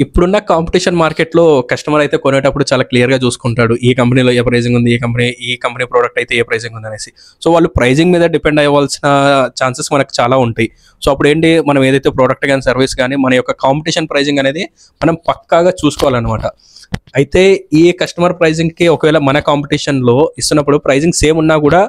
ఇప్పుడున్న కాంపిటీషన్ మార్కెట్లో కస్టమర్ అయితే కొనేటప్పుడు చాలా క్లియర్గా చూసుకుంటాడు, ఈ కంపెనీలో ఏ ప్రైజింగ్ ఉంది, ఈ కంపెనీ ప్రోడక్ట్ అయితే ఏ ప్రైజింగ్ ఉంది అనేసి. సో వాళ్ళు ప్రైజింగ్ మీద డిపెండ్ అవ్వాల్సిన ఛాన్సెస్ మనకు చాలా ఉంటాయి. సో అప్పుడు ఏంటి, మనం ఏదైతే ప్రోడక్ట్ కానీ సర్వీస్ కానీ మన యొక్క కాంపిటీషన్ ప్రైజింగ్ అనేది మనం పక్కాగా చూసుకోవాలన్నమాట. అయితే ఈ కస్టమర్ ప్రైజింగ్కి ఒకవేళ మన కాంపిటీషన్లో ఇస్తున్నప్పుడు ప్రైజింగ్ సేమ్ ఉన్నా కూడా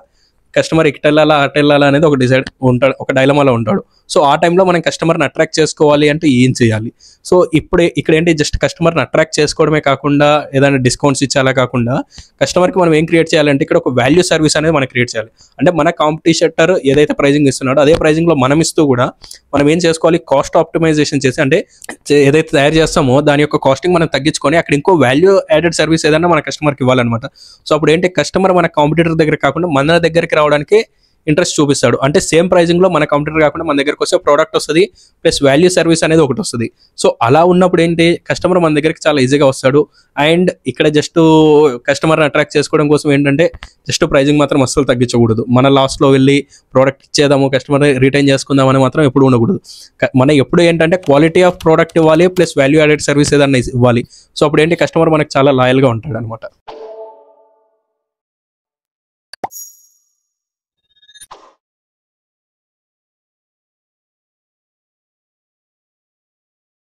కస్టమర్ ఇటు వెళ్ళాలా అటు వెళ్ళాలా అనేది ఒక డిసైడ్ ఉంటాడు, ఒక డైలమాలో ఉంటాడు. సో ఆ టైంలో మనం కస్టమర్ని అట్రాక్ట్ చేసుకోవాలి అంటే ఏం చేయాలి? సో ఇక్కడ ఏంటి, జస్ట్ కస్టమర్ని అట్రాక్ట్ చేసుకోవడమే కాకుండా ఏదైనా డిస్కౌంట్స్ ఇచ్చేలా కాకుండా కస్టమర్కి మనం ఏం క్రియేట్ చేయాలంటే ఇక్కడ ఒక వాల్యూ సర్వీస్ అనేది మనం క్రియేట్ చేయాలి. అంటే మన కాంపిటీటర్ ఏదైతే ప్రైజింగ్ ఇస్తున్నాడో అదే ప్రైజింగ్లో మనం ఇస్తూ కూడా మనం ఏం చేసుకోవాలి, కాస్ట్ ఆప్టిమైజేషన్ చేసి, అంటే ఏదైతే తయారు చేస్తామో దాని యొక్క కాస్టింగ్ మనం తగ్గించుకొని అక్కడ ఇంకో వాల్యూ యాడెడ్ సర్వీస్ ఏదైనా మన కస్టమర్కి ఇవ్వాలన్నమాట. సో అప్పుడు ఏంటి, కస్టమర్ మన కాంపిటీటర్ దగ్గర కాకుండా మన దగ్గరికి రావడానికి ఇంట్రెస్ట్ చూపిస్తాడు. అంటే సేమ్ ప్రైజింగ్లో మన కంప్యూటర్ కాకుండా మన దగ్గరికి వస్తే ప్రోడక్ట్ వస్తుంది ప్లస్ వాల్యూ సర్వీస్ అనేది ఒకటి వస్తుంది. సో అలా ఉన్నప్పుడు ఏంటి, కస్టమర్ మన దగ్గరికి చాలా ఈజీగా వస్తాడు. అండ్ ఇక్కడ జస్ట్ కస్టమర్ని అట్రాక్ట్ చేసుకోవడం కోసం ఏంటంటే జస్ట్ ప్రైజింగ్ మాత్రం అస్సలు తగ్గించకూడదు. మన లాస్ట్లో వెళ్ళి ప్రోడక్ట్ ఇచ్చేద్దాము, కస్టమర్ని రిటైన్ చేసుకుందామని మాత్రం ఎప్పుడు ఉండకూడదు. మన ఎప్పుడు ఏంటంటే క్వాలిటీ ఆఫ్ ప్రోడక్ట్ ఇవ్వాలి ప్లస్ వాల్యూ యాడెడ్ సర్వీస్ ఏదన్నా ఇవ్వాలి. సో అప్పుడు ఏంటి, కస్టమర్ మనకు చాలా లాయల్గా ఉంటాడు అనమాట.